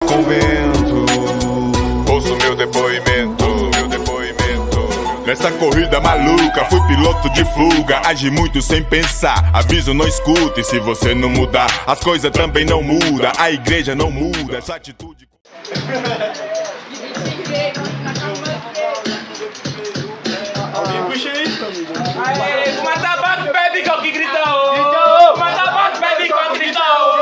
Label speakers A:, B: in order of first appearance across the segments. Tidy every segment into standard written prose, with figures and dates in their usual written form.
A: com vento.
B: Ouço meu depoimento.
A: Nessa corrida maluca, fui piloto de fuga. Agi muito sem pensar, aviso não escuta. E se você não mudar, as coisas também não mudam. A igreja não muda, essa atitude...
C: Alguém puxa aí.
D: Aê, o mata-baco pede que alguém grita ô. O mata-baco pede que alguém grita ô.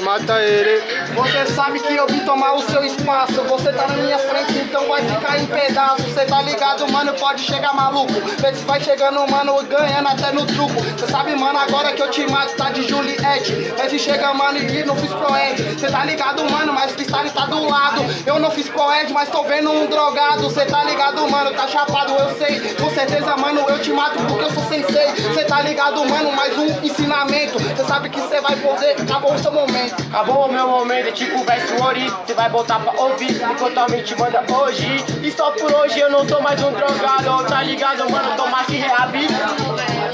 C: Mata ele. Você sabe que eu vim tomar o seu espaço. Você tá na minha frente, então vai ficar em pedaço. Você tá ligado, mano, pode chegar maluco. Vê se vai chegando, mano, ganhando até no truco. Você sabe, mano, agora que eu te mato, tá de Juliette. Vê se chega, mano, e não fiz proed. Você tá ligado, mano, mas freestyle tá do lado. Eu não fiz proed, mas tô vendo um drogado. Você tá ligado, mano, tá chapado, eu sei. Com certeza, mano, eu te mato porque eu sou sensei. Você tá ligado, mano, mais um ensinamento. Você sabe que você vai poder, acabou o seu momento.
E: Acabou o meu momento, é tipo verso ori. Você vai botar pra ouvir, enquanto a mente manda hoje. E só por hoje eu não sou mais um drogado. Tá ligado, mano, tomate reabi.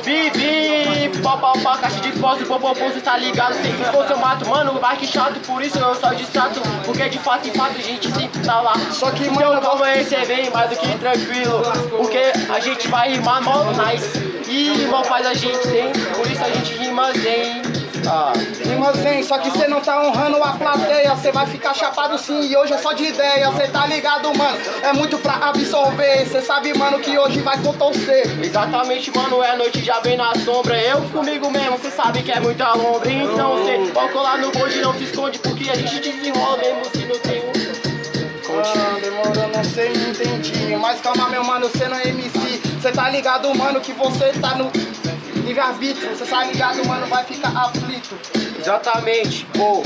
E: Vivi, pau, caixa de fósforo, popopô, cê tá ligado. Se fosse eu mato, mano, vai que chato. Por isso eu só distrato, porque de fato em fato a gente sempre tá lá.
C: Só que,
E: então
C: mano,
E: como você vem mais do que tranquilo, porque a gente vai rimar mó nice. E rimar faz a gente tem, por isso a gente rima zen.
C: Rima zen, só que cê não tá honrando a plateia. Cê vai ficar chapado sim e hoje é só de ideia. Cê tá ligado, mano, é muito pra absorver. Cê sabe, mano, que hoje vai contorcer.
E: Exatamente, mano, é a noite já vem na sombra. Eu comigo mesmo, cê sabe que é muita lombra. Então cê pode colar no bonde, não se esconde, porque a gente desenrola mesmo se não tem um.
C: Demorou, não sei, não entendi. Mas calma, meu mano, cê não é MC. Cê tá ligado, mano, que você tá no livre-arbítrio. Cê tá ligado, mano, vai ficar aflito.
E: Exatamente, pô,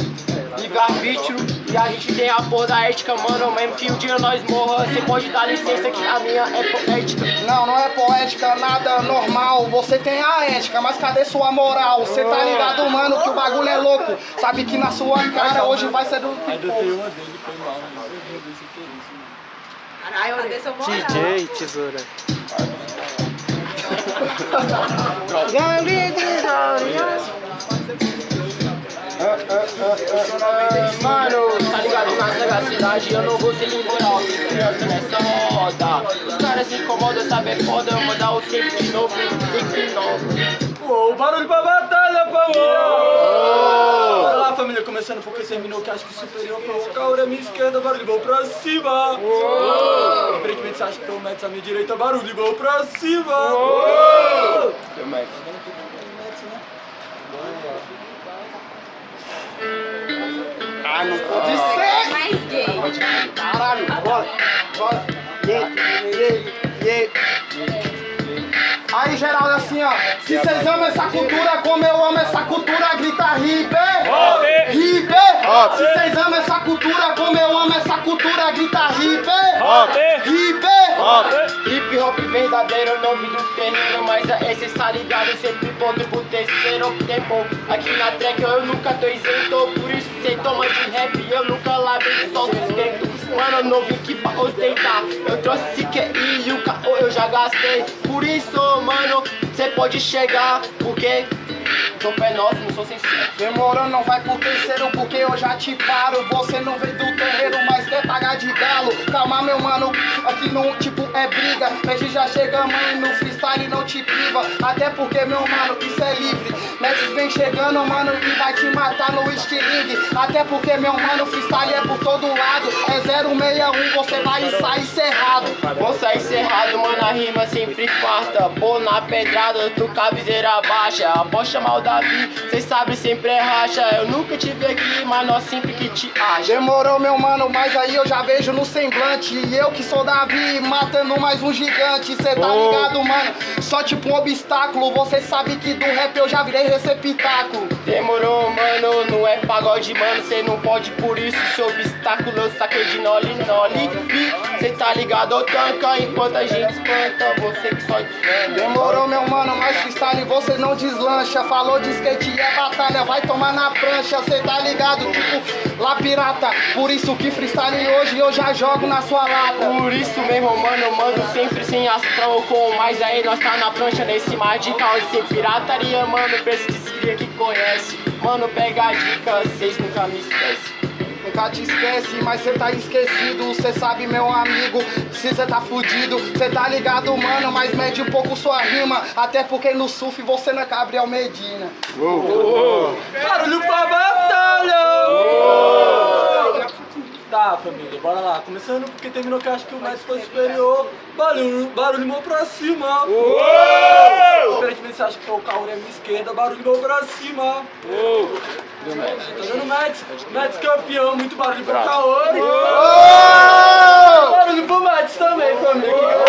E: livre-arbítrio. E a gente tem a porra da ética, mano. Mesmo que um dia nós morra, cê pode dar licença que a minha é poética.
C: Não, não é poética, nada normal. Você tem a ética, mas cadê sua moral? Cê tá ligado, mano, que o bagulho é louco. Sabe que na sua cara hoje vai ser do pipoco.
F: Caralho, cadê seu moral?
G: DJ Tesoura.
E: Mano, tá ligado na sagacidade, eu não vou ser imoral, criança nessa roda. Os caras se incomodam, sabe, é foda, eu mandar o sempre de novo, sempre novo.
D: Uou, barulho pra batalha, por favor! Olha lá, família, começando porque terminou o casco superior, colocar a minha esquerda, barulho, gol pra cima! Aparentemente você acha que eu meto a minha direita, barulho, gol pra cima!
E: Eu meto.
C: Ah, não pode ser!
F: Mais gay.
C: Caralho, bora! Aí, Geraldo, assim, ó. Se vocês amam essa cultura como eu amo essa cultura, grita ribe! Ribe! Se vocês amam essa cultura como eu amo essa cultura, grita ribe! Ribe!
E: Hip hop verdadeiro, não vi do terreno, mas esse está ligado, sempre ponto pro terceiro tempo. Aqui na track eu nunca tô isento, por isso cê toma de rap, eu nunca lavei só sustento. Mano, eu não vim aqui pra ostentar, eu trouxe QI e o caô eu já gastei. Por isso, mano, cê pode chegar, porque tô pé nosso, não sou sincero.
C: Demorando, não vai pro terceiro porque eu já te paro. Você não vem do terreiro, mas quer pagar de galo. Calma, meu mano, aqui não, tipo, é briga. Mestre já chega, mano, no freestyle não te priva. Até porque, meu mano, isso é livre. Mestre vem chegando, mano, e vai te matar no estilingue. Até porque, meu mano, freestyle é por todo lado. É 061, você vai sair cerrado.
E: Vou sair cerrado, mano, a rima sempre farta. Pô, na pedrada, tu com a viseira baixa. Pode chamar o Davi, cê sabe, sempre é racha. Eu nunca te vi aqui, mas nós sempre que te acha.
C: Demorou, meu mano, mas aí eu já vejo no semblante. E eu que sou Davi, matando mais um gigante. Cê tá ligado, mano? Só tipo um obstáculo. Você sabe que do rap eu já virei receptáculo.
E: Demorou, mano, não é pagode, mano. Cê não pode, por isso, seu obstáculo eu saquei de nole. Cê tá ligado, eu tanca enquanto a gente espanta. Você que só desfenda.
C: Demorou, meu mano, mas freestyle você não deslancha. Falou de skate é batalha, vai tomar na prancha. Cê tá ligado, tipo, lá pirata. Por isso que freestyle hoje eu já jogo na sua lata.
E: Por isso mesmo, mano, eu mando sempre sem astral. Com mais aí, nós tá na prancha nesse mar de caos. Sem pirataria, mano, pesquisa que conhece. Mano, pega a dica, cês nunca me esquecem.
C: Nunca te esquece, mas cê tá esquecido. Cê sabe, meu amigo, se cê tá fudido. Cê tá ligado, mano, mas mede um pouco sua rima. Até porque no surf você não é Gabriel Medina.
D: Barulho pra batalha! Tá, família, bora lá. Começando porque terminou que eu acho que o Mads foi superior. Barulho mão pra cima. Diferentemente você acha que foi o Kaori à minha esquerda. Barulho mão pra cima. Tá dando Mads. Mads campeão, muito barulho pro Kaori. Barulho pro Mads também, família.